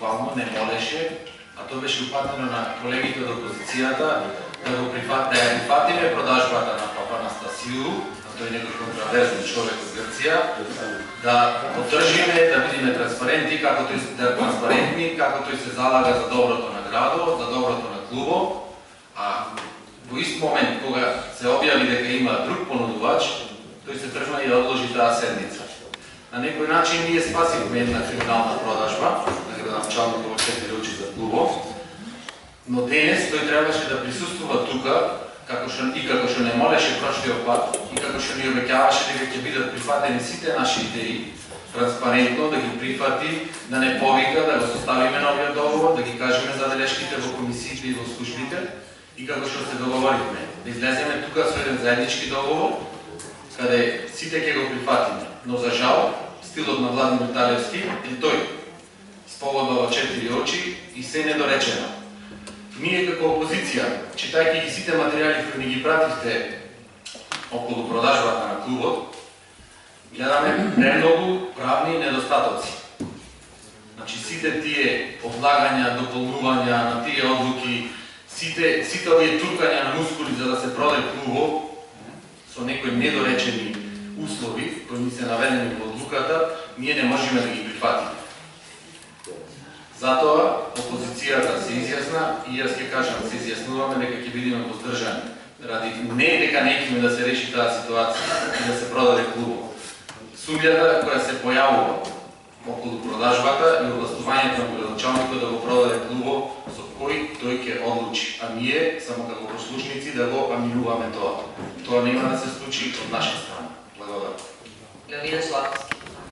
буквално не молеше, а тоа беше упатено на колегите од опозицијата да ја прифатиме продажбата на Папа Анастасиу, тој некој контраверзен човек од Грција, да поддржиме, да бидеме транспарентни, како тој се залага за доброто на градот, за доброто на клубот, а во ист момент кога се објави дека има друг понудувач, тој се тргна и одложи таа седница. На некој начин ние спасивме една криминална продажба, на градоначалникот во 4 очи за клубот, но денес тој требаше да присуствува тука, како што не молеше прошлиот пат и како што ни обеќаваше дека ќе бидат прифатени сите наши идеи, транспарентно да ги прифати, да не повика, да го составиме новиот договор, да ги кажеме забелешките во комисиите и во службите и како што се договоривме, да излеземе тука со еден заеднички договор, каде сите ќе го прифатиме. Но за жал, стилот на Владимир Талевски е тој. Спогодба во 4 очи и се недоречено. Ние како опозиција, читајќи ги сите материјали кои ни ги пративте околу продажбата на клубот, гледаме премногу правни недостатоци. Значи сите тие одлагања, дополнувања на тие одлуки, сите овие туркања на мускули за да се продаде клубот со некои недоречени услови кои ни се наведени во одлуката, ние не можеме да ги прифатиме. Затоа опозицијата се изјасна и јас ќе кажам, се изјаснуваме дека ќе бидеме воздржани. Ради не дека неќеме да се реши таа ситуација и да се продаде клубот. Сумјата која се појавува околу продажбата и овластувањето на градоначалникот да го продаде клубот со кој тој ќе одлучи, а ние само како послушници да го аминуваме тоа. Тоа нема да се случи од наша страна. Благодарам. Леонид Славски.